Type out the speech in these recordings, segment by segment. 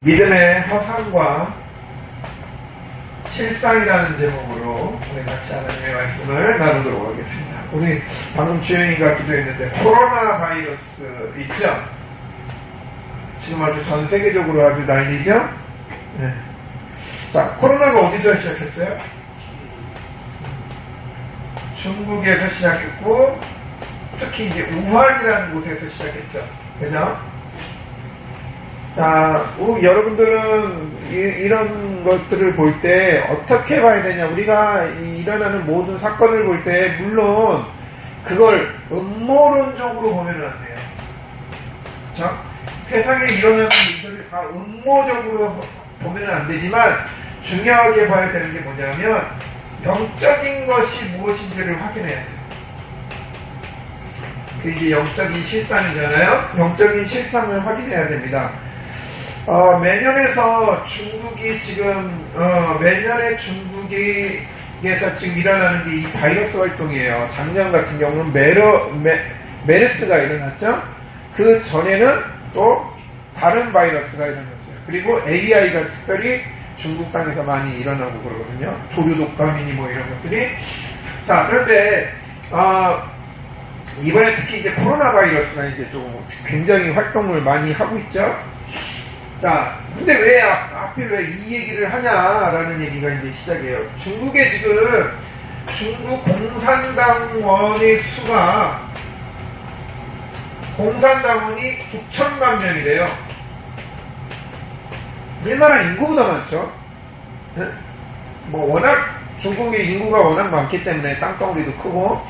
믿음의 허상과 실상이라는 제목으로 우리 같이 하나님의 말씀을 나누도록 하겠습니다. 우리 방금 주영이가 기도했는데 코로나 바이러스 있죠? 지금 아주 전 세계적으로 아주 난리죠? 네. 자, 코로나가 어디서 시작했어요? 중국에서 시작했고 특히 이제 우한이라는 곳에서 시작했죠. 그죠? 자, 여러분들은 이런 것들을 볼 때 어떻게 봐야 되냐. 우리가 일어나는 모든 사건을 볼 때 물론 그걸 음모론적으로 보면 안 돼요. 그렇죠? 세상에 일어나는 일들을 다 음모적으로 보면 안 되지만 중요하게 봐야 되는 게 뭐냐면 영적인 것이 무엇인지를 확인해야 돼요. 그게 영적인 실상이잖아요. 영적인 실상을 확인해야 됩니다. 매년에서 중국이 지금 매년에 중국에서 지금 일어나는 게 이 바이러스 활동이에요. 작년 같은 경우는 메르스가 일어났죠. 그 전에는 또 다른 바이러스가 일어났어요. 그리고 AI가 특별히 중국 땅에서 많이 일어나고 그러거든요. 조류 독감이니 뭐 이런 것들이. 자, 그런데 이번에 특히 이제 코로나 바이러스가 이제 좀 굉장히 활동을 많이 하고 있죠. 자, 근데 왜 하필 왜 이 얘기를 하냐라는 얘기가 이제 시작이에요. 중국에 지금 중국 공산당원의 수가 공산당원이 9천만 명이래요. 우리나라 인구보다 많죠. 네? 뭐 워낙 중국의 인구가 워낙 많기 때문에 땅덩어리도 크고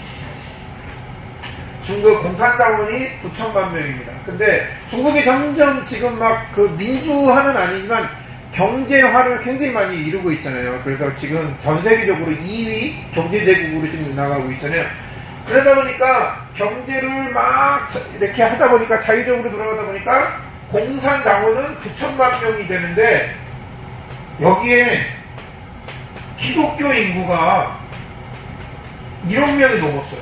중국 공산당원이 9천만 명입니다. 근데 중국이 점점 지금 막 그 민주화는 아니지만 경제화를 굉장히 많이 이루고 있잖아요. 그래서 지금 전 세계적으로 2위 경제대국으로 지금 나가고 있잖아요. 그러다 보니까 경제를 막 이렇게 하다 보니까 자유적으로 돌아가다 보니까 공산당원은 9천만 명이 되는데 여기에 기독교 인구가 1억 명이 넘었어요.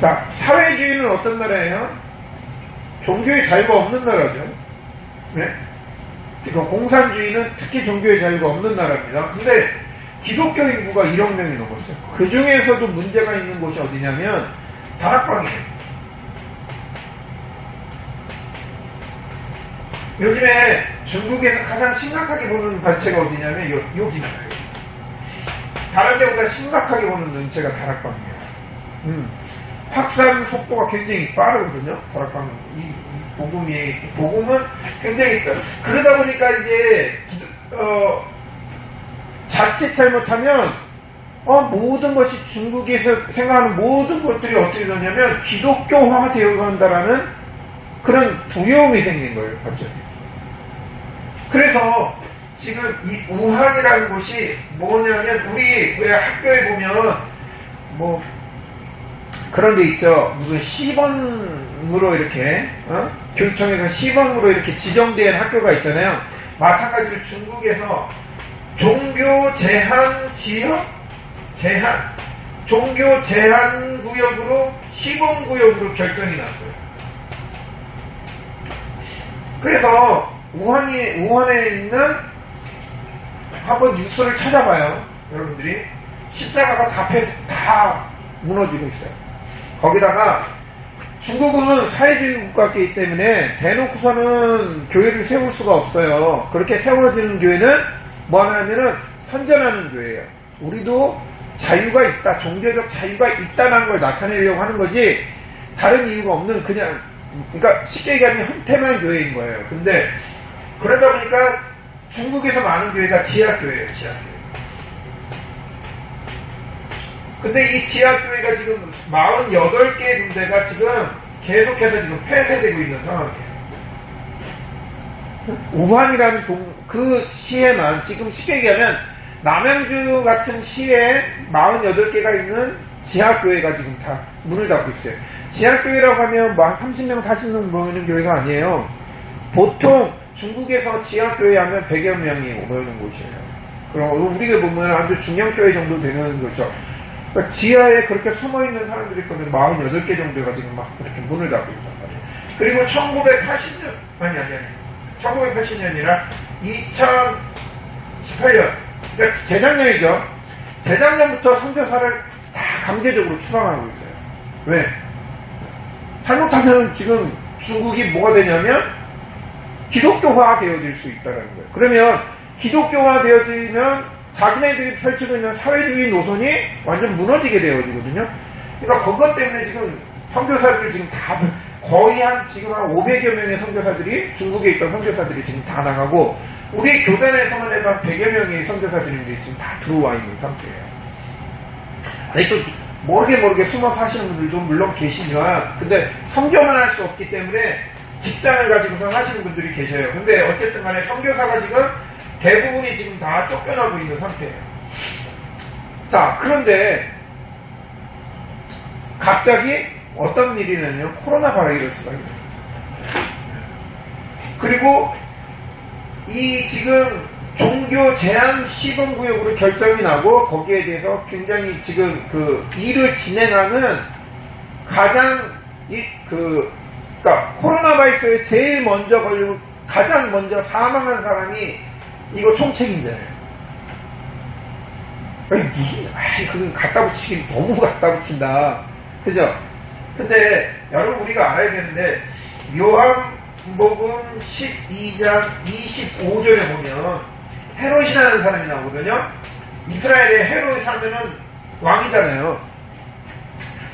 자, 사회주의는 어떤 나라예요? 종교의 자유가 없는 나라죠. 네? 그러니까 공산주의는 특히 종교의 자유가 없는 나라입니다. 근데 기독교 인구가 1억 명이 넘었어요. 그 중에서도 문제가 있는 곳이 어디냐면 다락방이에요. 요즘에 중국에서 가장 심각하게 보는 단체가 어디냐면 여기입니다. 다른 데보다 심각하게 보는 단체가 다락방이에요. 확산 속도가 굉장히 빠르거든요. 다락방 복음은 굉장히 그러다 보니까 이제 자칫 잘못하면 모든 것이 중국에서 생각하는 모든 것들이 어떻게 되냐면 기독교화 되어 간다라는 그런 두려움이 생긴 거예요. 갑자기. 그래서 지금 이 우한이라는 곳이 뭐냐면 우리 왜 학교에 보면 뭐 그런 데 있죠. 무슨 시범으로 이렇게 교육청에서 시범으로 이렇게 지정된 학교가 있잖아요. 마찬가지로 중국에서 종교 제한 지역 종교 제한 구역으로 시범 구역으로 결정이 났어요. 그래서 우한에 있는 한번 뉴스를 찾아봐요. 여러분들이 십자가가 다 무너지고 있어요. 거기다가 중국은 사회주의 국가이기 때문에 대놓고서는 교회를 세울 수가 없어요. 그렇게 세워지는 교회는 뭐 하냐면은 선전하는 교회예요. 우리도 자유가 있다, 종교적 자유가 있다는 걸 나타내려고 하는 거지 다른 이유가 없는 그러니까 쉽게 얘기하면 형태만 교회인 거예요. 근데 그러다 보니까 중국에서 많은 교회가 지하교회예요. 지하교회. 근데 이 지하교회가 지금 48개 군데가 지금 계속해서 지금 폐쇄되고 있는 상황이에요. 우한이라는 그 시에만 지금 쉽게 얘기하면 남양주 같은 시에 48개가 있는 지하교회가 지금 다 문을 닫고 있어요. 지하교회라고 하면 뭐 한 30명, 40명 모이는 교회가 아니에요. 보통 중국에서 지하교회 하면 100여 명이 모이는 곳이에요. 그럼 우리가 보면 아주 중형교회 정도 되는 거죠. 그러니까 지하에 그렇게 숨어있는 사람들이 있거든요. 48개 정도가 지금 막 이렇게 문을 닫고 있단 말이에요. 그리고 1980년, 아니. 1980년이라 2018년, 그러니까 재작년이죠. 재작년부터 선교사를 다 강제적으로 추방하고 있어요. 왜? 잘못하면 지금 중국이 뭐가 되냐면 기독교화 되어질 수 있다는 거예요. 그러면 기독교화 되어지면 자기네들이 펼치고 있는 사회주의 노선이 완전 무너지게 되어지거든요. 그러니까 그것 때문에 지금 선교사들을 지금 다 거의 지금 한 500여 명의 선교사들이 중국에 있던 선교사들이 지금 다 나가고 우리 교단에서만 해도 한 100여 명의 선교사들이 지금 다 들어와 있는 상태예요. 아니 또 모르게 숨어 사시는 분들도 물론 계시지만 근데 선교만 할 수 없기 때문에 직장을 가지고서 하시는 분들이 계셔요. 근데 어쨌든 간에 선교사가 지금 대부분이 지금 다 쫓겨나고 있는 상태예요. 자, 그런데 갑자기 어떤 일이냐면 코로나 바이러스가 일어났어요. 그리고 이 지금 종교 제한 시범구역으로 결정이 나고 거기에 대해서 굉장히 지금 그 일을 진행하는 가장 그러니까 코로나 바이러스에 제일 먼저 걸리고 가장 먼저 사망한 사람이 이거 총책임자예요. 그건 갖다 붙이긴 너무 갖다 붙인다. 그죠? 근데 여러분 우리가 알아야 되는데 요한복음 12장 25절에 보면 헤롯이라는 사람이 나오거든요. 이스라엘의 헤롯이 하면은 왕이잖아요.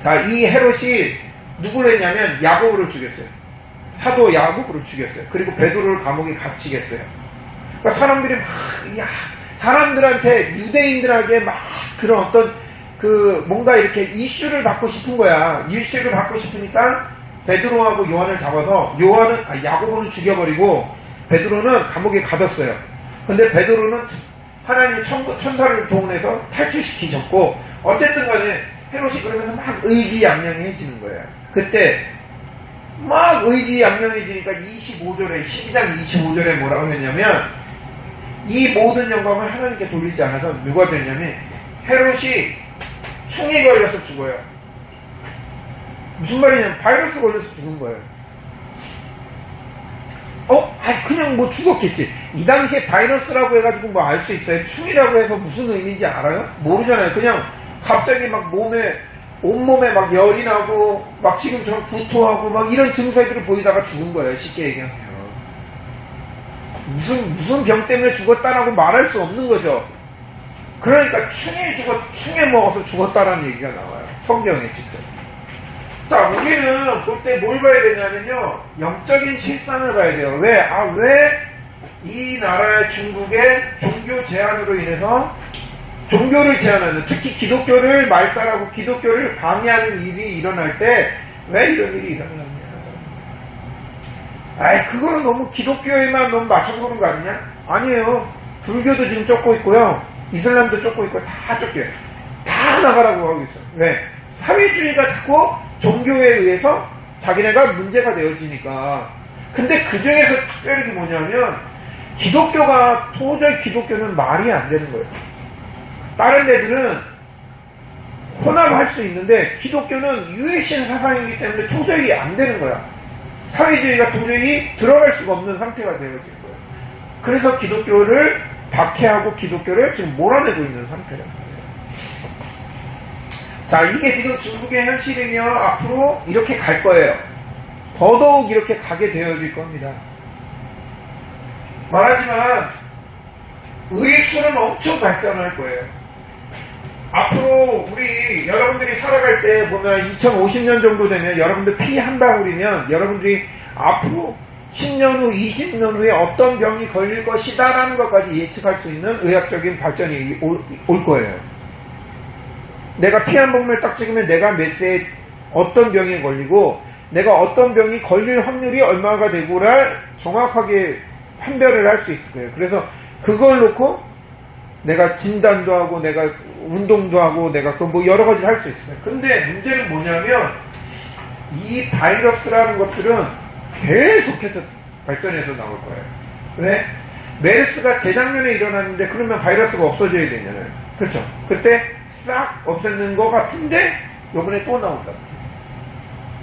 자, 이 헤롯이 누구를 했냐면 야고보를 죽였어요. 사도 야고보를 죽였어요. 그리고 베드로를 감옥에 갇히겠어요. 그러니까 사람들이 사람들한테 유대인들에게 막 그런 어떤 뭔가 이렇게 이슈를 받고 싶은 거야. 이슈를 받고 싶으니까 베드로하고 요한을 잡아서 야고보는 죽여버리고 베드로는 감옥에 가뒀어요. 근데 베드로는 하나님의 천사를 동원해서 탈출시키셨고 어쨌든 간에 헤롯이 그러면서 막 의기양양해지는 거예요. 그때 막 의기양양해지니까 12장 25절에 뭐라고 했냐면 이 모든 영광을 하나님께 돌리지 않아서 누가 됐냐면 헤롯이 충이 걸려서 죽어요. 무슨 말이냐면 바이러스 걸려서 죽은 거예요. 그냥 뭐 죽었겠지. 이 당시에 바이러스라고 해가지고 뭐 알 수 있어요. 충이라고 해서 무슨 의미인지 알아요? 모르잖아요. 그냥 갑자기 막 온몸에 막 열이 나고 막 지금 저 구토하고 막 이런 증세들을 보이다가 죽은 거예요. 쉽게 얘기하면. 무슨 병 때문에 죽었다라고 말할 수 없는 거죠. 그러니까 충에 먹어서 죽었다라는 얘기가 나와요. 성경에 직접. 자, 우리는 볼 때 뭘 봐야 되냐면요. 영적인 실상을 봐야 돼요. 왜 이 나라의 중국의 종교 제한으로 인해서 종교를 제한하는, 특히 기독교를 말살하고 기독교를 방해하는 일이 일어날 때 왜 이런 일이 일어나냐. 그거는 너무 기독교에만 너무 맞춰서 그런 거 아니냐? 아니에요. 불교도 지금 쫓고 있고요. 이슬람도 쫓고 있고 다 쫓겨요. 다 나가라고 하고 있어요. 왜? 사회주의가 자꾸 종교에 의해서 자기네가 문제가 되어지니까. 근데 그 중에서 특별히 뭐냐면 도저히 기독교는 말이 안 되는 거예요. 다른 애들은 혼합할 수 있는데 기독교는 유해신 사상이기 때문에 도저히 안 되는 거야. 사회주의가 도저히 들어갈 수가 없는 상태가 되어진 거예요. 그래서 기독교를 박해하고 기독교를 지금 몰아내고 있는 상태란 말이에요. 자, 이게 지금 중국의 현실이며 앞으로 이렇게 갈 거예요. 더더욱 이렇게 가게 되어질 겁니다. 말하지만 의술은 엄청 발전할 거예요. 앞으로 여러분들이 살아갈 때 보면 2050년 정도 되면 여러분들 피 한 방울이면 여러분들이 앞으로 10년 후, 20년 후에 어떤 병이 걸릴 것이다 라는 것까지 예측할 수 있는 의학적인 발전이 올 거예요. 내가 피 한 방울 딱 찍으면 내가 몇 세에 어떤 병에 걸리고 내가 어떤 병이 걸릴 확률이 얼마가 되고를 정확하게 판별을 할 수 있을 거예요. 그래서 그걸 놓고 내가 진단도 하고 내가 운동도 하고 내가 뭐 여러 가지를 할 수 있을 거예요. 근데 문제는 뭐냐면 이 바이러스라는 것들은 계속해서 발전해서 나올 거예요. 왜? 메르스가 재작년에 일어났는데 그러면 바이러스가 없어져야 되잖아요. 그렇죠? 그때 싹 없애는 것 같은데 요번에 또 나온다.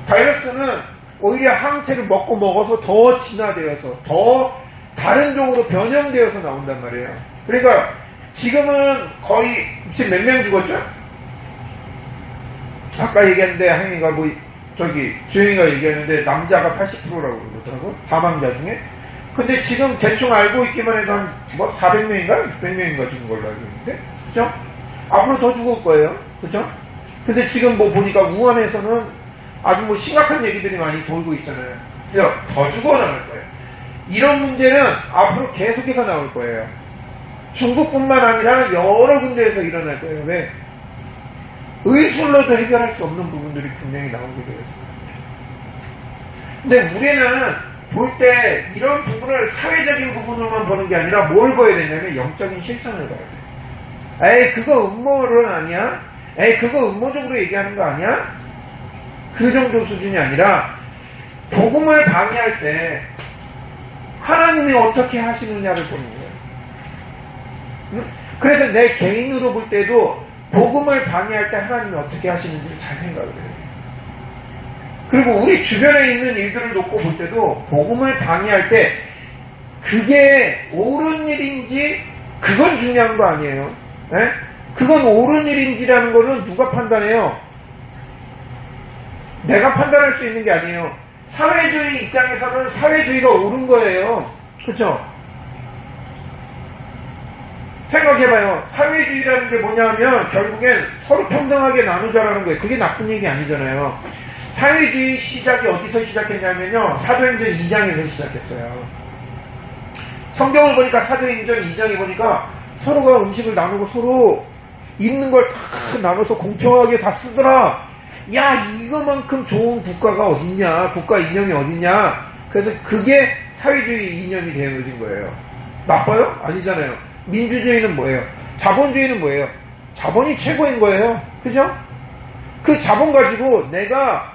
바이러스는 오히려 항체를 먹어서 더 진화되어서 더 다른 종으로 변형되어서 나온단 말이에요. 그러니까 지금은 거의 지금 몇 명 죽었죠? 아까 얘기했는데 항이가 주영이가 얘기했는데 남자가 80%라고 그러더라고, 사망자 중에. 근데 지금 대충 알고 있기만 해도 한 400명인가 600명인가 죽은 걸로 알고 있는데, 그죠? 앞으로 더 죽을 거예요, 그죠? 근데 지금 보니까 우한에서는 아주 심각한 얘기들이 많이 돌고 있잖아요. 그죠? 더 죽어나갈 거예요. 이런 문제는 앞으로 계속해서 나올 거예요. 중국뿐만 아니라 여러 군데에서 일어날 거예요. 왜? 의술로도 해결할 수 없는 부분들이 분명히 나오게 되어있습니다. 근데 우리는 볼 때 이런 부분을 사회적인 부분으로만 보는 게 아니라 뭘 봐야 되냐면 영적인 실상을 봐야 돼. 에이 그거 음모론 아니야? 에이 그거 음모적으로 얘기하는 거 아니야? 그 정도 수준이 아니라 복음을 방해할 때 하나님이 어떻게 하시느냐를 보는 거예요. 응? 그래서 내 개인으로 볼 때도 복음을 방해할 때 하나님이 어떻게 하시는지를 잘 생각을 해요. 그리고 우리 주변에 있는 일들을 놓고 볼 때도 복음을 방해할 때 그게 옳은 일인지 그건 중요한 거 아니에요. 네? 그건 옳은 일인지라는 거는 누가 판단해요? 내가 판단할 수 있는 게 아니에요. 사회주의 입장에서는 사회주의가 옳은 거예요. 그렇죠? 생각해봐요. 사회주의라는 게 뭐냐면 결국엔 서로 평등하게 나누자라는 거예요. 그게 나쁜 얘기 아니잖아요. 사회주의 시작이 어디서 시작했냐면요, 사도행전 2장에서 시작했어요. 성경을 보니까 사도행전 2장에 보니까 서로가 음식을 나누고 서로 있는 걸 다 나눠서 공평하게 다 쓰더라. 야, 이거만큼 좋은 국가가 어딨냐, 국가 이념이 어딨냐. 그래서 그게 사회주의 이념이 되어진 거예요. 나빠요? 아니잖아요. 민주주의는 뭐예요? 자본주의는 뭐예요? 자본이 최고인 거예요. 그죠? 그 자본 가지고 내가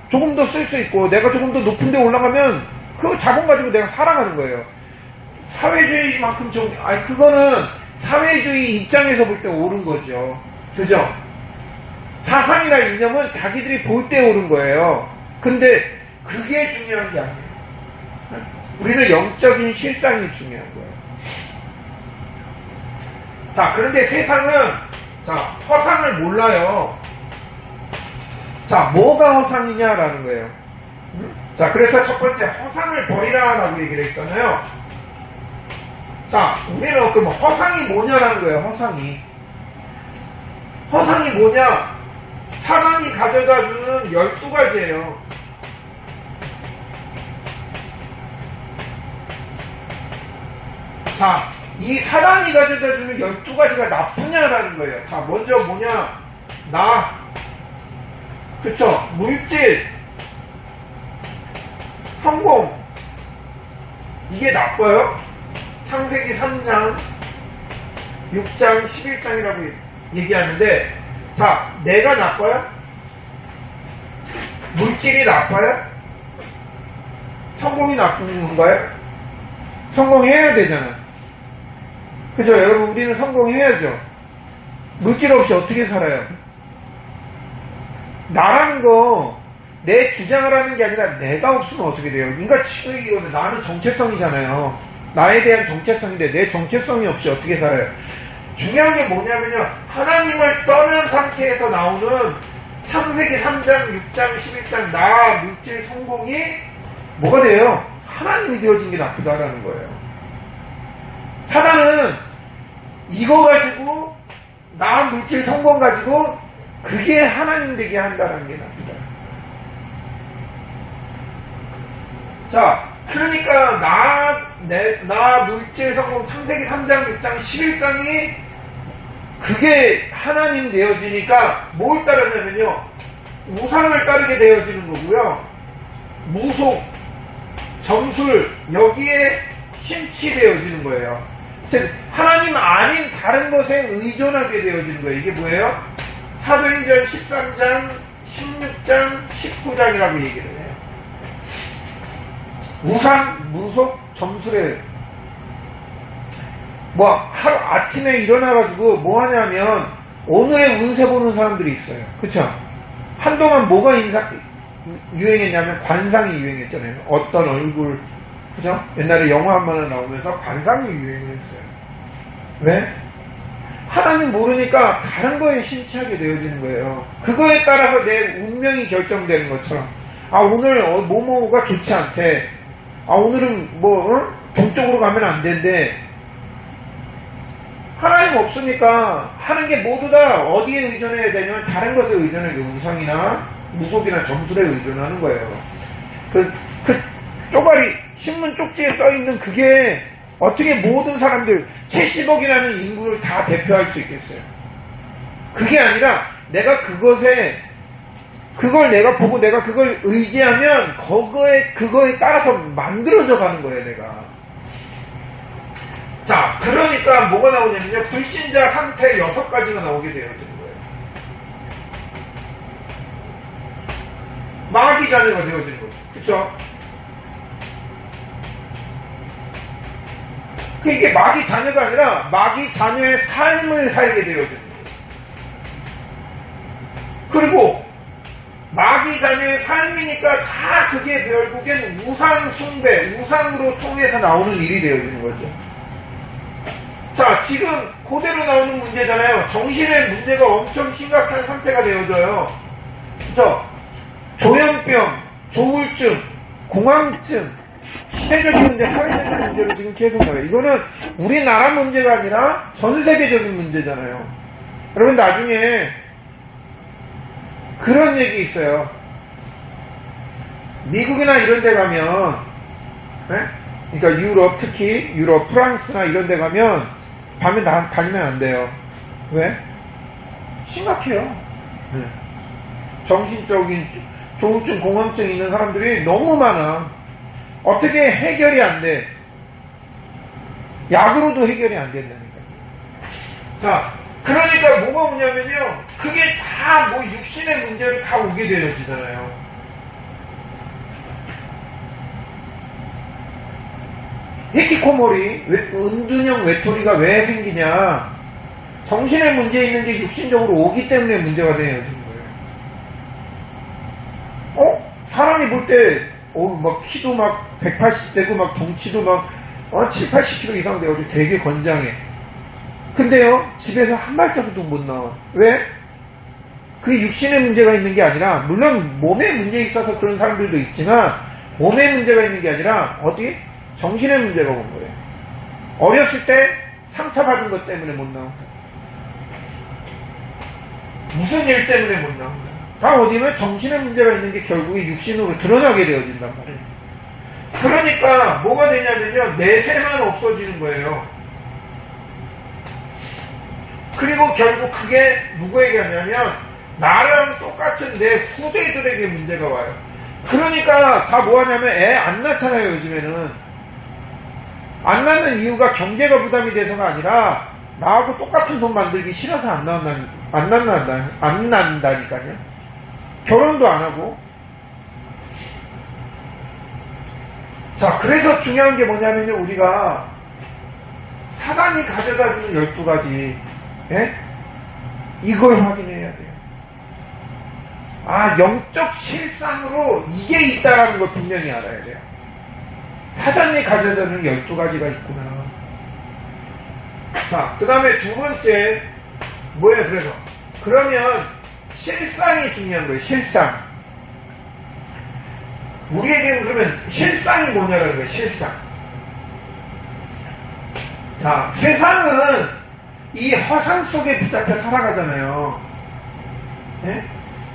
조금 더 쓸 수 있고 내가 조금 더 높은 데 올라가면 그 자본 가지고 내가 살아가는 거예요. 사회주의만큼 그거는 사회주의 입장에서 볼 때 옳은 거죠. 그죠? 사상이나 이념은 자기들이 볼 때 옳은 거예요. 근데 그게 중요한 게 아니에요. 우리는 영적인 실상이 중요한 거예요. 자, 그런데 세상은 허상을 몰라요. 자, 뭐가 허상이냐라는 거예요. 자, 그래서 첫 번째 허상을 버리라라고 얘기를 했잖아요. 자, 우리는 그럼 허상이 뭐냐라는 거예요. 허상이 뭐냐? 사단이 가져다주는 12가지예요. 자, 이 사단이 가져다주는 12가지가 나쁘냐라는 거예요. 자, 먼저 뭐냐? 그쵸? 물질, 성공, 이게 나빠요? 창세기 3장, 6장, 11장이라고 얘기하는데, 자, 내가 나빠요? 물질이 나빠요? 성공이 나쁜 건가요? 성공해야 되잖아. 그죠? 여러분, 우리는 성공해야죠. 물질 없이 어떻게 살아요? 나라는 거, 내 주장을 하는 게 아니라 내가 없으면 어떻게 돼요? 인간 취급이거든. 나는 정체성이잖아요. 나에 대한 정체성인데 내 정체성이 없이 어떻게 살아요? 중요한 게 뭐냐면요, 하나님을 떠난 상태에서 나오는 창세기 3장, 6장, 11장 나, 물질, 성공이 뭐가 돼요? 하나님이 되어진 게 나쁘다라는 거예요. 사단은 이거 가지고 나, 물질, 성공 가지고 그게 하나님 되게 한다는 게 나쁘다. 자, 그러니까 나, 물질, 성공, 창세기 3장, 6장, 11장이 그게 하나님 되어지니까 뭘 따르냐면요, 우상을 따르게 되어지는 거고요, 무속, 점술, 여기에 심취되어지는 거예요. 즉 하나님 아닌 다른 것에 의존하게 되어지는 거예요. 이게 뭐예요? 사도행전 13장, 16장, 19장이라고 얘기를 해요. 우상, 무속, 점술에 뭐 하루 아침에 일어나가지고 뭐 하냐면 오늘의 운세 보는 사람들이 있어요. 그쵸? 한동안 뭐가 유행했냐면 관상이 유행했잖아요. 어떤 얼굴, 그죠? 옛날에 영화 한 번 나오면서 관상이 유행했어요. 왜? 하나님 모르니까 다른 거에 심취하게 되어지는 거예요. 그거에 따라서 내 운명이 결정되는 것처럼, 아 오늘 뭐뭐가 좋지 않대, 아 오늘은 뭐 동쪽으로 가면 안 된대. 하나님 없으니까 하는 게 모두 다 어디에 의존해야 되냐면 다른 것에 의존해야 돼요. 우상이나 무속이나 점술에 의존하는 거예요. 그 쪼가리 신문 쪽지에 써있는 그게 어떻게 모든 사람들 70억이라는 인구를 다 대표할 수 있겠어요? 그게 아니라 내가 그걸 내가 보고 내가 그걸 의지하면 그거에 따라서 만들어져 가는 거예요, 내가. 자, 그러니까 뭐가 나오냐면요. 불신자 상태 6가지가 나오게 되어지는 거예요. 마귀 자녀가 되어지는 거죠. 그쵸? 이게 마귀 자녀가 아니라 마귀 자녀의 삶을 살게 되어지는 거예요. 그리고 마귀 자녀의 삶이니까 다 그게 결국엔 우상 숭배, 우상으로 통해서 나오는 일이 되어지는 거죠. 자, 지금 그대로 나오는 문제잖아요. 정신의 문제가 엄청 심각한 상태가 되어져요. 그죠? 조현병, 조울증, 공황증, 시대적인 문제, 사회적인 문제로 지금 계속 나와요. 이거는 우리나라 문제가 아니라 전 세계적인 문제잖아요. 여러분 나중에 그런 얘기 있어요. 미국이나 이런 데 가면, 그러니까 유럽, 특히 유럽, 프랑스나 이런 데 가면 밤에 다니면 안 돼요. 왜? 심각해요. 정신적인 조울증, 공황증 있는 사람들이 너무 많아. 어떻게 해결이 안 돼? 약으로도 해결이 안 된다니까. 자, 그러니까 뭐가 오냐면요. 그게 다 뭐 육신의 문제로 다 오게 되어지잖아요. 히키코모리, 은둔형 외톨이가 왜 생기냐? 정신의 문제 있는 게 육신적으로 오기 때문에 문제가 되어지는 거예요. 사람이 볼 때, 막 키도 막 180되고 막 덩치도 막 7, 80kg 이상 되어가지고 되게 건장해. 근데요, 집에서 한 발자국도 못 나와. 왜? 그 육신의 문제가 있는 게 아니라, 물론 몸에 문제 있어서 그런 사람들도 있지만, 몸에 문제가 있는 게 아니라, 어디? 정신의 문제가 온 거예요. 어렸을 때 상처받은 것 때문에 못 나온 거예요. 무슨 일 때문에 못 나온 거예요. 다 어디면 정신의 문제가 있는 게 결국에 육신으로 드러나게 되어진단 말이에요. 그러니까 뭐가 되냐면요. 내세만 없어지는 거예요. 그리고 결국 그게 누구에게 하냐면 나랑 똑같은 내 후대들에게 문제가 와요. 그러니까 다 뭐하냐면 애 안 낳잖아요. 요즘에는. 안 낳는 이유가 경제가 부담이 돼서가 아니라 나하고 똑같은 돈 만들기 싫어서 안 낳는다니까요. 결혼도 안 하고. 자, 그래서 중요한 게 뭐냐면요. 우리가 사단이 가져다주는 12가지 이걸 확인해야 돼요. 아, 영적 실상으로 이게 있다라는 걸 분명히 알아야 돼요. 사단이 가져다주는 12가지가 있구나. 자, 그 다음에 두 번째, 뭐예요, 그래서? 그러면, 실상이 중요한 거예요, 실상. 우리에게는 그러면, 실상이 뭐냐라는 거예요, 실상. 자, 세상은 이 허상 속에 붙잡혀 살아가잖아요. 네?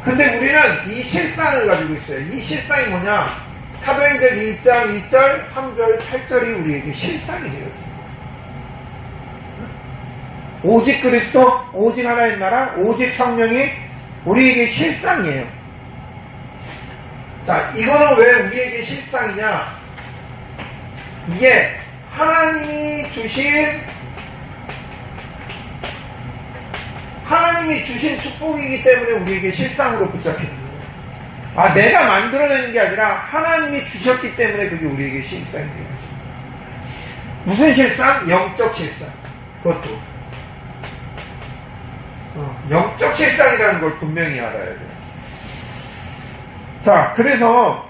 근데 우리는 이 실상을 가지고 있어요. 이 실상이 뭐냐? 사도행전 1장 2절, 3절, 8절이 우리에게 실상이 되어집니다. 오직 그리스도, 오직 하나님 나라, 오직 성령이 우리에게 실상이에요. 자, 이거는 왜 우리에게 실상이냐? 이게 하나님이 주신 축복이기 때문에 우리에게 실상으로 붙잡힙니다. 아, 내가 만들어내는 게 아니라 하나님이 주셨기 때문에 그게 우리에게 실상이 되는 거죠. 무슨 실상? 영적 실상. 그것도. 영적 실상이라는 걸 분명히 알아야 돼요. 자, 그래서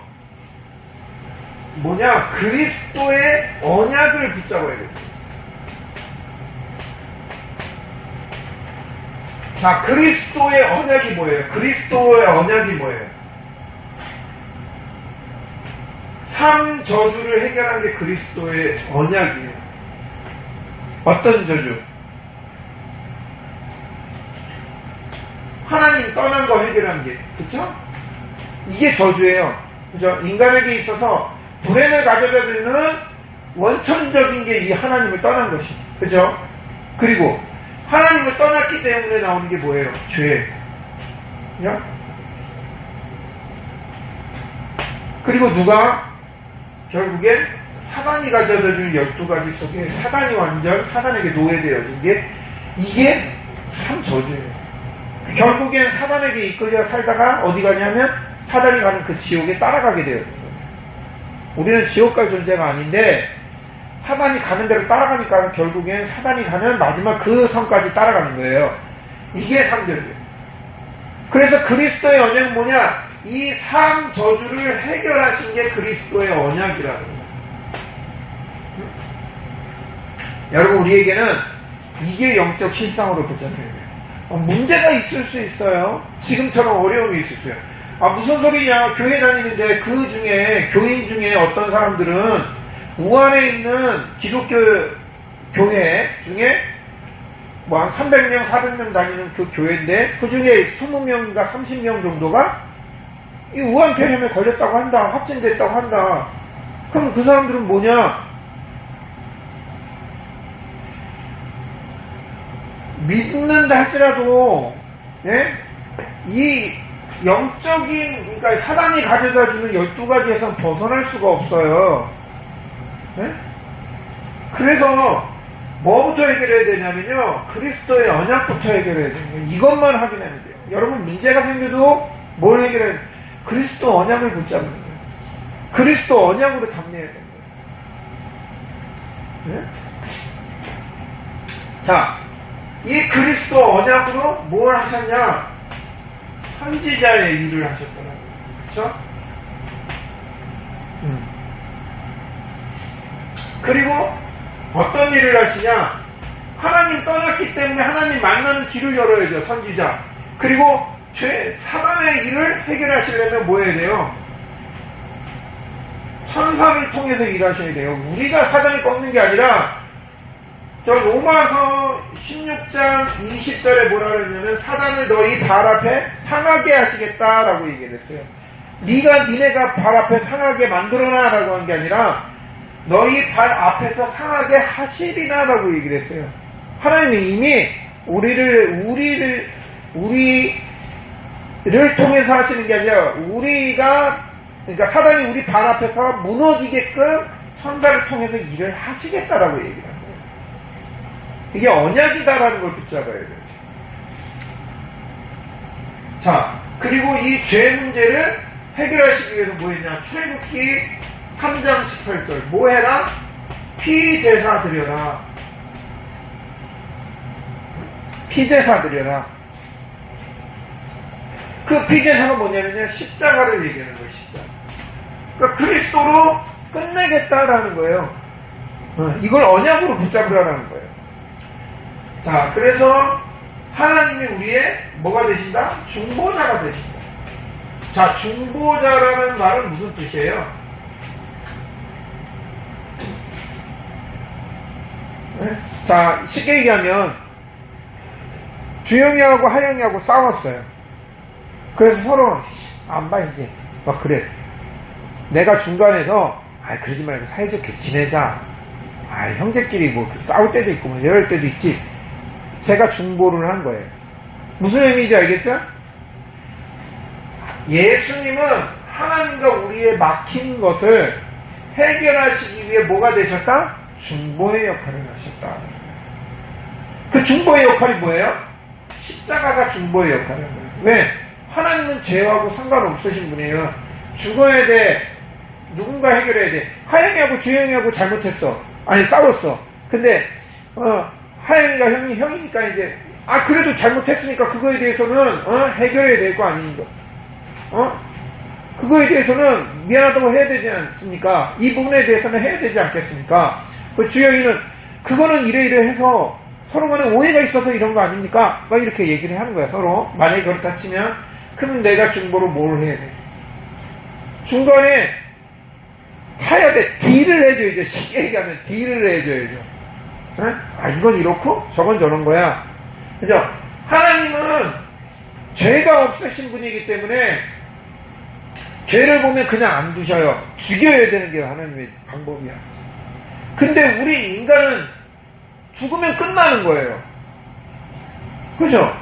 뭐냐? 그리스도의 언약을 붙잡아야 돼요. 자, 그리스도의 언약이 뭐예요? 그리스도의 언약이 뭐예요? 삶 저주를 해결한 게 그리스도의 언약이에요. 어떤 저주? 하나님 떠난 거 해결한 게, 그쵸? 이게 저주예요. 그죠? 인간에게 있어서 불행을 가져다 주는 원천적인 게 이 하나님을 떠난 것이. 그죠? 그리고 하나님을 떠났기 때문에 나오는 게 뭐예요? 죄. 그죠? 그리고 누가 결국엔 사단이 가져다 주는 12가지 속에 사단이 완전 사단에게 노예되어진 게 이게 참 저주예요. 결국엔 사단에게 이끌려 살다가 어디 가냐면 사단이 가는 그 지옥에 따라가게 되어진 거예요. 우리는 지옥 갈 존재가 아닌데 사단이 가는 대로 따라가니까 결국엔 사단이 가는 마지막 그 선까지 따라가는 거예요. 이게 상절이에요. 그래서 그리스도의 언약은 뭐냐? 이 삶 저주를 해결하신 게 그리스도의 언약이라는 거예요. 여러분, 우리에게는 이게 영적 실상으로 보잖아요. 문제가 있을 수 있어요. 지금처럼 어려움이 있을 수 있어요. 무슨 소리냐? 교회 다니는데 그 중에 교인 중에 어떤 사람들은 우한에 있는 기독교 교회 중에 뭐 한 300명, 400명 다니는 그 교회인데 그 중에 20명인가 30명 정도가 이 우한 폐렴에 걸렸다고 한다. 확진됐다고 한다. 그럼 그 사람들은 뭐냐? 믿는다 할지라도, 예? 이 영적인, 그러니까 사단이 가져다주는 12가지에선 벗어날 수가 없어요. 예? 그래서 뭐부터 해결해야 되냐면요, 그리스도의 언약부터 해결해야 돼요. 이것만 확인하면 돼요. 여러분, 문제가 생겨도 뭘 해결해야 돼요? 그리스도 언약을 붙잡는 거예요. 그리스도 언약으로 답례해야 돼요. 예? 자, 이 그리스도 언약으로 뭘 하셨냐? 선지자의 일을 하셨더라고요. 그렇죠? 그리고 어떤 일을 하시냐? 하나님 떠났기 때문에 하나님 만나는 길을 열어야죠. 선지자. 그리고 사단의 일을 해결하시려면 뭐 해야 돼요? 천사를 통해서 일하셔야 돼요. 우리가 사단을 꺾는 게 아니라 저 로마서 16장 20절에 뭐라 그랬냐면 사단을 너희 발 앞에 상하게 하시겠다라고 얘기를 했어요. 니네가 발 앞에 상하게 만들어놔라고 한 게 아니라 너희 발 앞에서 상하게 하시리라라고 얘기를 했어요. 하나님이 이미 우리를 통해서 하시는 게 아니라 그러니까 사단이 우리 발 앞에서 무너지게끔 천사를 통해서 일을 하시겠다라고 얘기를 합니다. 이게 언약이다라는 걸 붙잡아야 돼요. 자, 그리고 이 죄 문제를 해결하시기 위해서 뭐 했냐? 출애굽기 3장 18절. 뭐 해라? 피제사 드려라. 피제사 드려라. 그 피제사가 뭐냐면요, 십자가를 얘기하는 거예요, 십자가. 그러니까 그리스도로 끝내겠다라는 거예요. 이걸 언약으로 붙잡으라는 거예요. 자, 그래서 하나님이 우리의 뭐가 되신다? 중보자가 되신다. 자, 중보자라는 말은 무슨 뜻이에요? 네? 자, 쉽게 얘기하면 주영이하고 하영이하고 싸웠어요. 그래서 서로 안 봐 이제 막 그래. 내가 중간에서 그러지 말고 사이좋게 지내자. 형제끼리 뭐 싸울 때도 있고 뭐 이럴 때도 있지. 제가 중보를 한 거예요. 무슨 의미인지 알겠죠? 예수님은 하나님과 우리의 막힌 것을 해결하시기 위해 뭐가 되셨다? 중보의 역할을 하셨다. 그 중보의 역할이 뭐예요? 십자가가 중보의 역할을 하는 거예요. 왜? 하나님은 죄하고 상관없으신 분이에요. 죽어야 돼. 누군가 해결해야 돼. 하영이하고 주영이하고 잘못했어. 싸웠어. 근데 하영이가 형이니까 이제, 그래도 잘못했으니까 그거에 대해서는, 해결해야 될 거 아닙니까? 그거에 대해서는 미안하다고 해야 되지 않습니까? 이 부분에 대해서는 해야 되지 않겠습니까? 그 주영이는, 그거는 이래 해서 서로 간에 오해가 있어서 이런 거 아닙니까? 막 이렇게 얘기를 하는 거야, 서로. 만약에 그렇다 치면, 그럼 내가 중보로 뭘 해야 돼? 중간에 타야 돼. 딜을 해줘야죠. 쉽게 얘기하면 딜을 해줘야죠. 이건 이렇고 저건 저런 거야. 그죠? 하나님은 죄가 없으신 분이기 때문에 죄를 보면 그냥 안 두셔요. 죽여야 되는 게 하나님의 방법이야. 근데 우리 인간은 죽으면 끝나는 거예요. 그죠?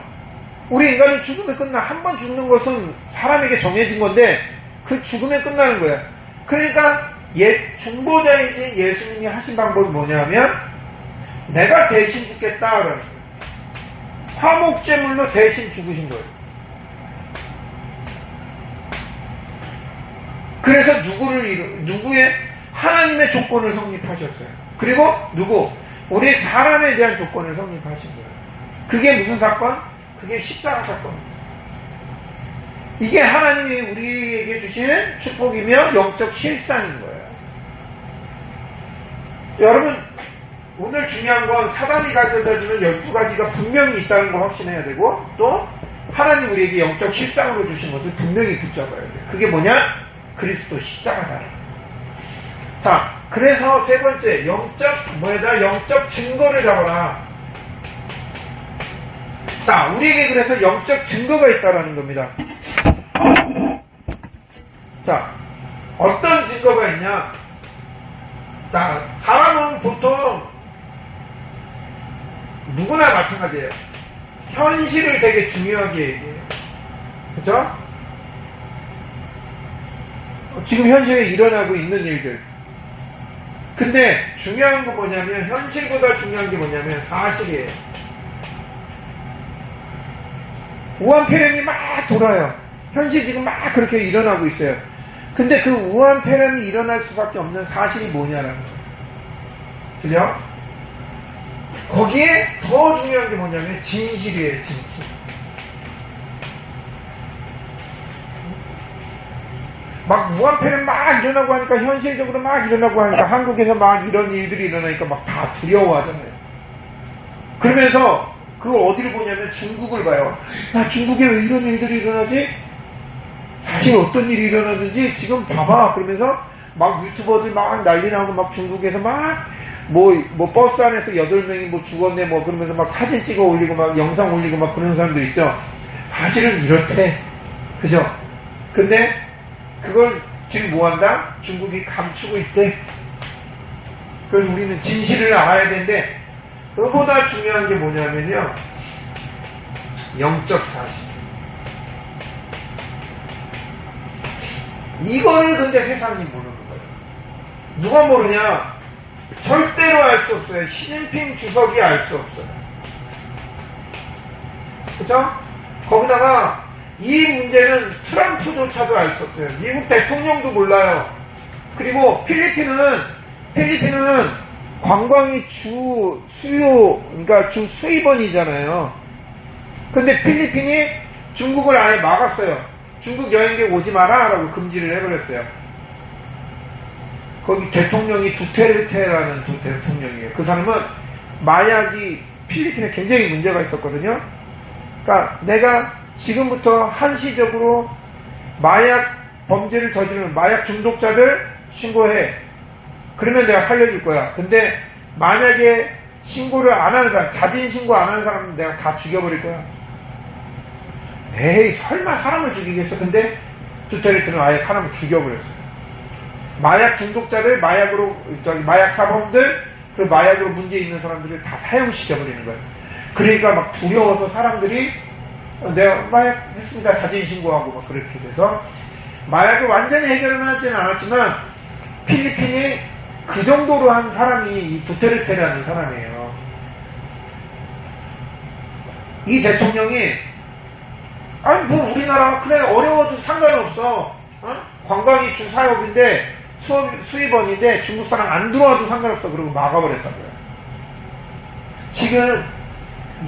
우리 인간은 죽으면 끝나. 한 번 죽는 것은 사람에게 정해진 건데 그 죽으면 끝나는 거야. 그러니까 중보자이신 예수님이 하신 방법이 뭐냐면 내가 대신 죽겠다 그러는 거예요. 화목제물로 대신 죽으신 거예요. 그래서 누구의 하나님의 조건을 성립하셨어요. 그리고 우리 사람에 대한 조건을 성립하신 거예요. 그게 무슨 사건? 그게 십자가 사건입니다. 이게 하나님이 우리에게 주시는 축복이며 영적 실상인 거예요. 여러분, 오늘 중요한 건 사단이 가져다주는 12가지가 분명히 있다는 거 확신해야 되고, 또 하나님 우리에게 영적 실상으로 주신 것을 분명히 붙잡아야 돼요. 그게 뭐냐? 그리스도 십자가다. 자, 그래서 세 번째, 영적 증거를 잡아라. 자, 우리에게 그래서 영적 증거가 있다라는 겁니다. 자, 어떤 증거가 있냐? 자, 사람은 보통 누구나 마찬가지예요. 현실을 되게 중요하게 얘기해요. 그죠? 지금 현실에 일어나고 있는 일들. 근데 중요한 거 뭐냐면, 현실보다 중요한 게 뭐냐면 사실이에요. 우한폐렴이 막 돌아요. 현실이 지금 막 그렇게 일어나고 있어요. 근데 그 우한폐렴이 일어날 수밖에 없는 사실이 뭐냐라는 거예요. 그죠? 거기에 더 중요한 게 뭐냐면 진실이에요, 진실. 막 무한폐렴 막 일어나고 하니까, 현실적으로 막 일어나고 하니까, 한국에서 막 이런 일들이 일어나니까 막 다 두려워하잖아요. 그러면서 그걸 어디를 보냐면 중국을 봐요. 중국에 왜 이런 일들이 일어나지? 사실 어떤 일이 일어나는지 지금 봐봐. 그러면서 막 유튜버들 막 난리 나고, 막 중국에서 막 버스 안에서 8명이 죽었네 그러면서 막 사진 찍어 올리고 막 영상 올리고 막 그런 사람들 있죠. 사실은 이렇대. 그죠? 근데 그걸 지금 뭐한다? 중국이 감추고 있대. 그래서 우리는 진실을 알아야 되는데, 그보다 중요한 게 뭐냐면요, 영적 사실. 이거를 근데 세상이 모르는 거예요. 누가 모르냐? 절대로 알 수 없어요. 시진핑 주석이 알 수 없어요. 그죠? 거기다가 이 문제는 트럼프조차도 알 수 없어요. 미국 대통령도 몰라요. 그리고 필리핀은 관광이 주 수입원이잖아요. 근데 필리핀이 중국을 아예 막았어요. 중국 여행객 오지 마라 라고 금지를 해버렸어요. 거기 대통령이 두테르테라는 대통령이에요. 그 사람은 마약이 필리핀에 굉장히 문제가 있었거든요. 그러니까 내가 지금부터 한시적으로 마약 범죄를 저지르는 마약 중독자들 신고해. 그러면 내가 살려줄 거야. 근데 만약에 신고를 안 하는 사람, 자진 신고 안 하는 사람은 내가 다 죽여버릴 거야. 에이, 설마 사람을 죽이겠어? 근데 두테르테는 아예 사람을 죽여버렸어요. 마약 중독자들, 마약 사범들, 그리고 마약으로 문제 있는 사람들을 다 사형시켜버리는 거예요. 그러니까 막 두려워서 사람들이 내가 마약 했습니다. 자진 신고하고 막 그렇게 돼서 마약을 완전히 해결은 하지는 않았지만 필리핀이 그 정도로 한 사람이 이 두테르테라는 사람이에요. 이 대통령이 우리나라 그래 어려워도 상관없어. 관광이 주 사업인데 수입원인데 중국 사람 안 들어와도 상관없어. 그러고 막아버렸다고요. 지금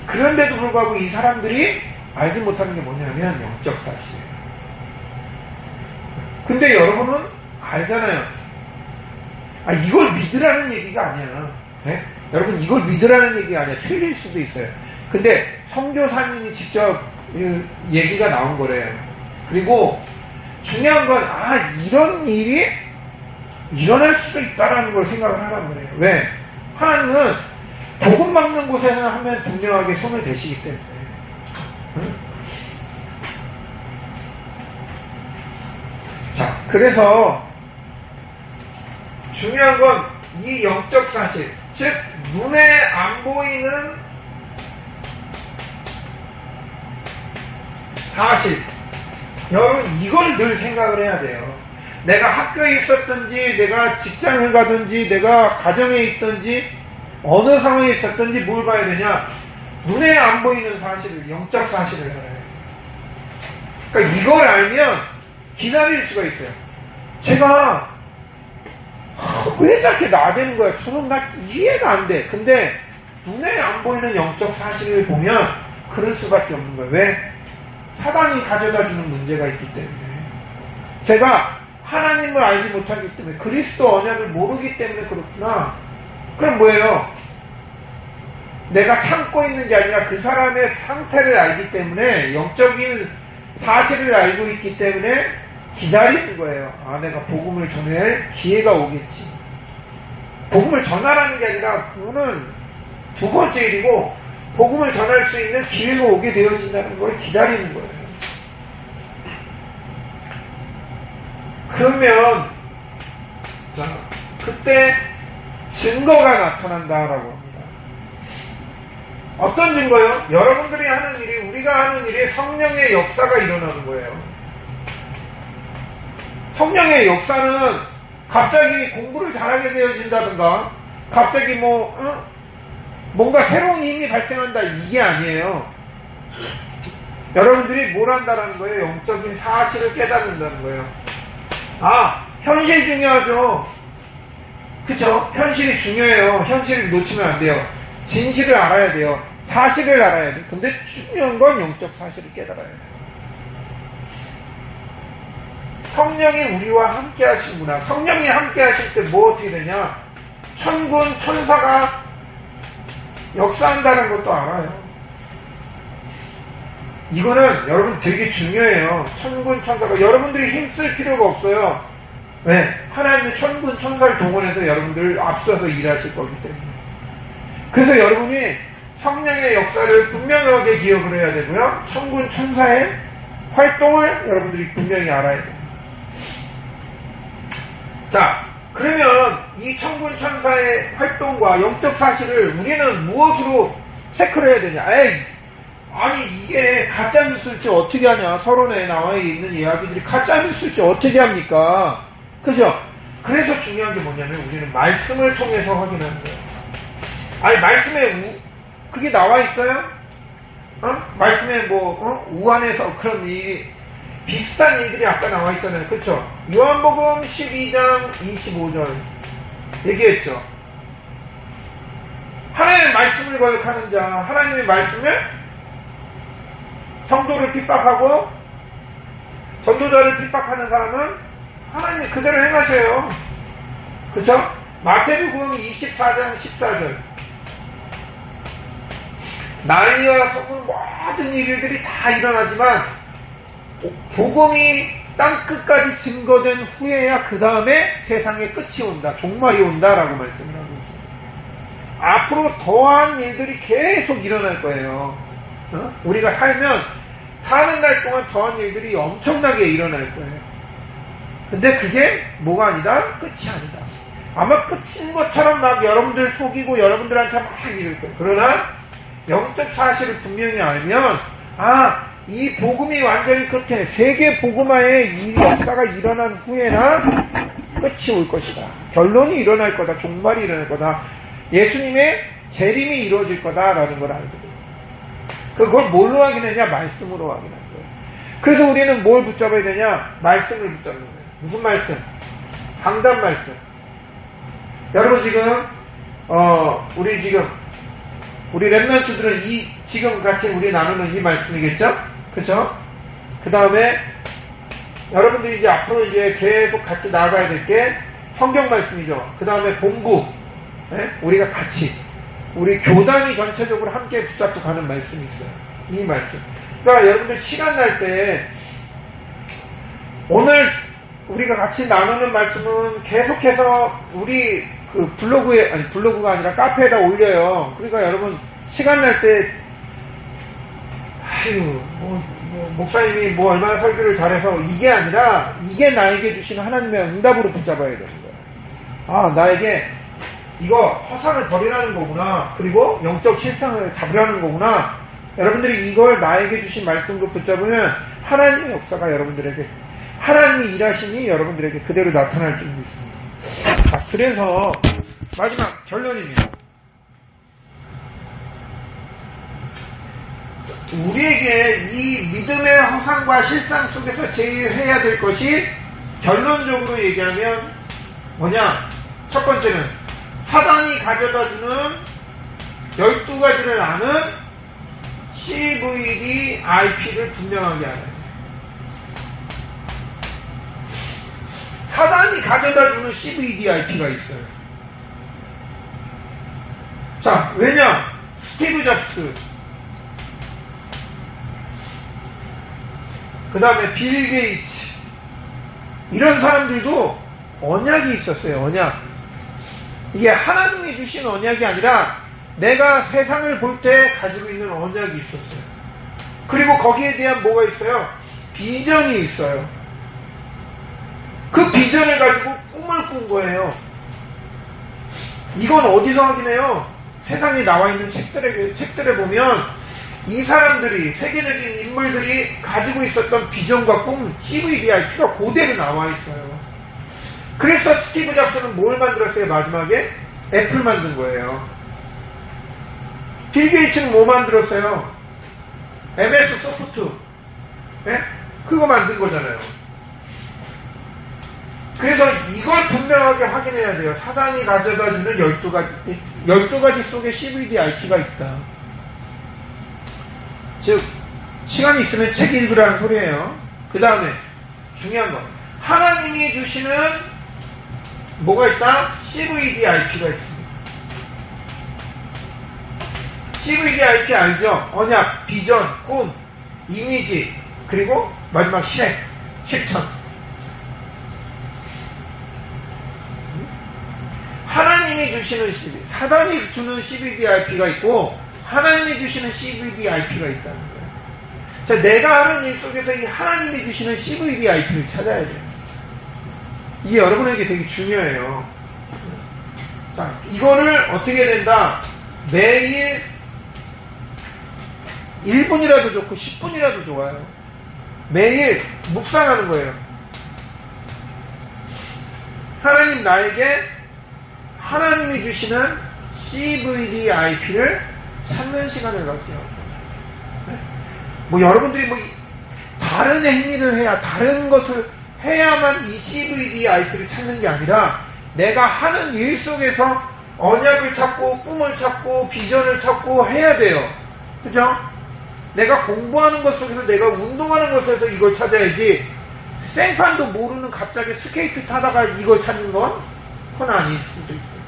그런데도 불구하고 이 사람들이 알지 못하는 게 뭐냐면 영적 사실이에요. 근데 여러분은 알잖아요. 이걸 믿으라는 얘기가 아니야. 네? 여러분 이걸 믿으라는 얘기가 아니야. 틀릴 수도 있어요. 근데 선교사님이 직접 얘기가 나온 거래요. 그리고 중요한 건 이런 일이 일어날 수도 있다라는 걸 생각을 하란 말이에요. 왜? 하나님은 복음 막는 곳에는 하면 분명하게 손을 대시기 때문에. 응? 자, 그래서 중요한 건 이 영적 사실, 즉 눈에 안 보이는 사실, 여러분 이걸 늘 생각을 해야 돼요. 내가 학교에 있었든지 내가 직장에 가든지 내가 가정에 있든지 어느 상황에 있었든지 뭘 봐야 되냐, 눈에 안 보이는 사실을, 영적 사실을 알아야 돼요. 그러니까 이걸 알면 기다릴 수가 있어요. 제가 왜 저렇게 나대는 거야? 저는 나 이해가 안 돼. 근데 눈에 안 보이는 영적 사실을 보면 그럴 수밖에 없는 거예요. 왜? 사단이 가져다주는 문제가 있기 때문에. 제가 하나님을 알지 못하기 때문에, 그리스도 언약을 모르기 때문에 그렇구나. 그럼 뭐예요? 내가 참고 있는 게 아니라 그 사람의 상태를 알기 때문에, 영적인 사실을 알고 있기 때문에 기다리는 거예요. 내가 복음을 전할 기회가 오겠지. 복음을 전하라는 게 아니라 그거는 두 번째 일이고, 복음을 전할 수 있는 기회가 오게 되어진다는 걸 기다리는 거예요. 그러면 그때 증거가 나타난다라고 합니다. 어떤 증거요? 여러분들이 하는 일이, 우리가 하는 일이 성령의 역사가 일어나는 거예요. 성령의 역사는 갑자기 공부를 잘하게 되어진다든가, 갑자기 뭔가 새로운 힘이 발생한다, 이게 아니에요. 여러분들이 뭘 한다라는 거예요? 영적인 사실을 깨닫는다는 거예요. 현실 중요하죠. 그쵸? 현실이 중요해요. 현실을 놓치면 안 돼요. 진실을 알아야 돼요. 사실을 알아야 돼요. 근데 중요한 건 영적 사실을 깨달아야 돼요. 성령이 우리와 함께 하시구나. 성령이 함께 하실 때 뭐 어떻게 되냐? 천군, 천사가 역사한다는 것도 알아요. 이거는 여러분 되게 중요해요. 천군, 천사가. 여러분들이 힘쓸 필요가 없어요. 왜? 하나님의 천군, 천사를 동원해서 여러분들을 앞서서 일하실 거기 때문에. 그래서 여러분이 성령의 역사를 분명하게 기억을 해야 되고요. 천군, 천사의 활동을 여러분들이 분명히 알아야 돼요. 자, 그러면 이 천군 천사의 활동과 영적 사실을 우리는 무엇으로 체크를 해야 되냐? 아니 이게 가짜뉴스일지 어떻게 하냐? 서론에 나와 있는 이야기들이 가짜뉴스일지 어떻게 합니까? 그죠? 그래서 중요한 게 뭐냐면 우리는 말씀을 통해서 확인하는 거예요. 말씀에 그게 나와 있어요? 말씀에 우한에서 그런 일이 비슷한 일들이 아까 나와 있잖아요. 그렇죠? 요한복음 12장 25절 얘기했죠. 하나님의 말씀을 거역하는 자, 하나님의 말씀을 성도를 핍박하고 전도자를 핍박하는 사람은 하나님이 그대로 행하세요. 그렇죠? 마태복음 24장 14절 난리와 소문 모든 일들이 다 일어나지만 복음이 땅끝까지 증거된 후에야 그 다음에 세상의 끝이 온다. 종말이 온다라고 말씀을 하고 있습니다. 앞으로 더한 일들이 계속 일어날 거예요. 우리가 살면 사는 날 동안 더한 일들이 엄청나게 일어날 거예요. 근데 그게 뭐가 아니다? 끝이 아니다. 아마 끝인 것처럼 막 여러분들 속이고 여러분들한테 막 이럴 거예요. 그러나 영적 사실을 분명히 알면 이 복음이 완전히 끝에 세계 복음화의 이 역사가 일어난 후에나 끝이 올 것이다. 결론이 일어날 거다. 종말이 일어날 거다. 예수님의 재림이 이루어질 거다라는 걸 알게 돼요. 그걸 뭘로 확인하냐? 말씀으로 확인하는 거예요. 그래서 우리는 뭘 붙잡아야 되냐? 말씀을 붙잡는 거예요. 무슨 말씀? 강단 말씀. 여러분 지금 우리 지금 우리 렘넌트들은 지금 같이 우리 나누는 이 말씀이겠죠? 그쵸? 그 다음에 여러분들이 이제 앞으로 이제 계속 같이 나아가야 될 게 성경 말씀이죠. 그 다음에 본부, 우리가 같이, 우리 교단이 전체적으로 함께 붙잡고 가는 말씀이 있어요. 이 말씀. 그러니까 여러분들 시간 날 때, 오늘 우리가 같이 나누는 말씀은 계속해서 우리 그 블로그에, 아니 블로그가 아니라 카페에다 올려요. 그러니까 여러분 시간 날 때, 목사님이 얼마나 설교를 잘해서 이게 아니라 이게 나에게 주신 하나님의 응답으로 붙잡아야 되는 거예요. 아, 나에게 이거 허상을 버리라는 거구나. 그리고 영적 실상을 잡으라는 거구나. 여러분들이 이걸 나에게 주신 말씀으로 붙잡으면 하나님의 역사가 여러분들에게, 하나님이 일하심이 여러분들에게 그대로 나타날 줄 믿습니다. 자, 그래서 마지막 결론입니다. 우리에게 이 믿음의 허상과 실상 속에서 제일 해야 될 것이 결론적으로 얘기하면 뭐냐? 첫 번째는 사단이 가져다주는 12가지를 아는 CVD, IP를 분명하게 알아야 돼요. 사단이 가져다주는 CVD, IP가 있어요. 자, 왜냐? 스티브 잡스, 그 다음에 빌 게이츠, 이런 사람들도 언약이 있었어요. 언약. 이게 하나님이 주신 언약이 아니라 내가 세상을 볼 때 가지고 있는 언약이 있었어요. 그리고 거기에 대한 뭐가 있어요? 비전이 있어요. 그 비전을 가지고 꿈을 꾼 거예요. 이건 어디서 확인해요? 세상에 나와 있는 책들에 보면 이 사람들이, 세계적인 인물들이 가지고 있었던 비전과 꿈, CVDIP가 그대로 나와 있어요. 그래서 스티브 잡스는 뭘 만들었어요? 마지막에? 애플 만든 거예요. 빌 게이츠는 뭐 만들었어요? MS 소프트. 그거 만든 거잖아요. 그래서 이걸 분명하게 확인해야 돼요. 사단이 가져다주는 12가지 속에 CVDIP가 있다. 즉, 시간이 있으면 책 읽으라는 소리예요. 그 다음에 중요한 거, 하나님이 주시는 뭐가 있다? CVDIP가 있습니다. CVDIP 알죠? 언약, 비전, 꿈, 이미지, 그리고 마지막 실행, 실천. 하나님이 주시는 사단이 주는 CVDIP가 있고 하나님이 주시는 CVDIP가 있다는 거예요. 자, 내가 하는 일 속에서 이 하나님이 주시는 CVDIP를 찾아야 돼요. 이게 여러분에게 되게 중요해요. 자, 이거를 어떻게 된다? 매일 1분이라도 좋고 10분이라도 좋아요. 매일 묵상하는 거예요. 하나님 나에게 하나님이 주시는 CVDIP를 찾는 시간을 가지세요. 여러분들이 다른 행위를 해야, 다른 것을 해야만 이 CVDIP를 찾는 게 아니라 내가 하는 일 속에서 언약을 찾고 꿈을 찾고 비전을 찾고 해야 돼요. 그죠? 내가 공부하는 것 속에서, 내가 운동하는 것에서 이걸 찾아야지, 생판도 모르는 갑자기 스케이트 타다가 이걸 찾는 건 그건 아닐 수도 있어요.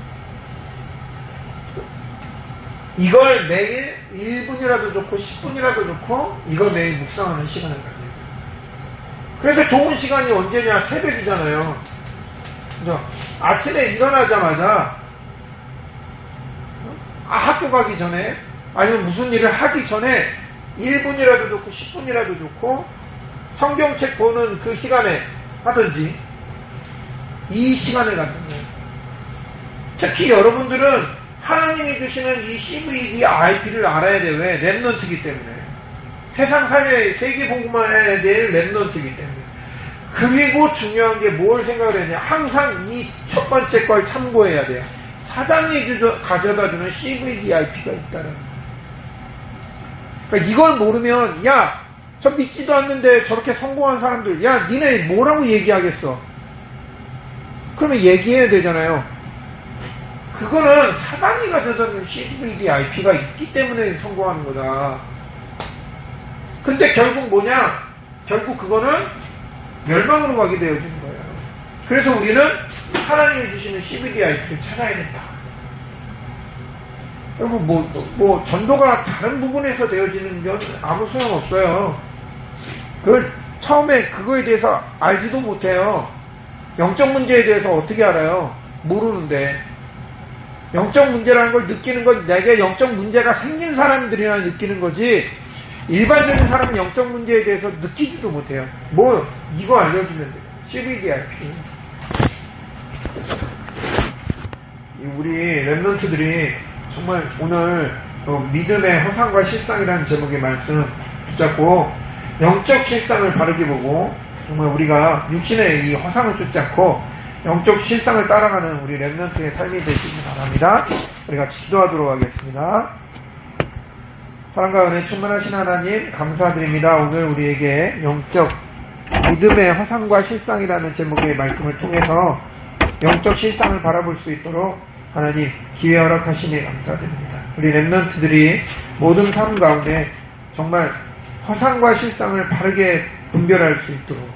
이걸 매일 1분이라도 좋고 10분이라도 좋고 이걸 매일 묵상하는 시간을 가져요. 그래서 좋은 시간이 언제냐? 새벽이잖아요. 그죠? 아침에 일어나자마자 학교 가기 전에, 아니면 무슨 일을 하기 전에 1분이라도 좋고 10분이라도 좋고 성경책 보는 그 시간에 하든지 이 시간을 갖는 거예요. 특히 여러분들은 하나님이 주시는 이 CVDIP를 알아야 돼요. 왜? 렘넌트이기 때문에. 세상 살려야, 세계 복음만 해야 될 렘넌트이기 때문에. 그리고 중요한 게 뭘 생각을 했냐? 항상 이 첫 번째 걸 참고해야 돼요. 사단이 가져다주는 CVDIP가 있다는 거예요. 그러니까 이걸 모르면, 야, 저 믿지도 않는데 저렇게 성공한 사람들, 야, 니네 뭐라고 얘기하겠어? 그러면 얘기해야 되잖아요. 그거는 사단이 가져다는 CVDIP가 있기 때문에 성공하는 거다. 근데 결국 뭐냐? 결국 그거는 멸망으로 가게 되어지는 거예요. 그래서 우리는 하나님이 주시는 CVDIP를 찾아야 된다. 그리고 뭐 전도가 다른 부분에서 되어지는 건 아무 소용없어요. 그걸 처음에 그거에 대해서 알지도 못해요. 영적 문제에 대해서 어떻게 알아요? 모르는데. 영적 문제라는 걸 느끼는 건 내게 영적 문제가 생긴 사람들이나 느끼는 거지, 일반적인 사람은 영적 문제에 대해서 느끼지도 못해요. 뭐 이거 알려주면 돼요. CVDIP. 우리 랩런트들이 정말 오늘 믿음의 허상과 실상이라는 제목의 말씀 붙잡고 영적 실상을 바르게 보고, 정말 우리가 육신의 이 허상을 쫓지 않고 영적 실상을 따라가는 우리 랩런트의 삶이 되시기 바랍니다. 우리 같이 기도하도록 하겠습니다. 사랑과 은혜 충만하신 하나님 감사드립니다. 오늘 우리에게 영적 믿음의 허상과 실상이라는 제목의 말씀을 통해서 영적 실상을 바라볼 수 있도록 하나님 기회 허락하시니 감사드립니다. 우리 랩런트들이 모든 삶 가운데 정말 허상과 실상을 바르게 분별할 수 있도록,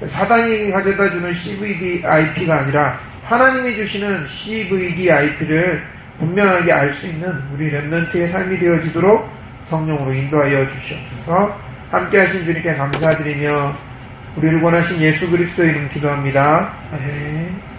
사단이 가져다주는 CVDIP가 아니라 하나님이 주시는 CVDIP를 분명하게 알 수 있는 우리 랩런트의 삶이 되어지도록 성령으로 인도하여 주시옵소서. 함께 하신 주님께 감사드리며 우리를 원하신 예수 그리스도의 이름 기도합니다. 아멘.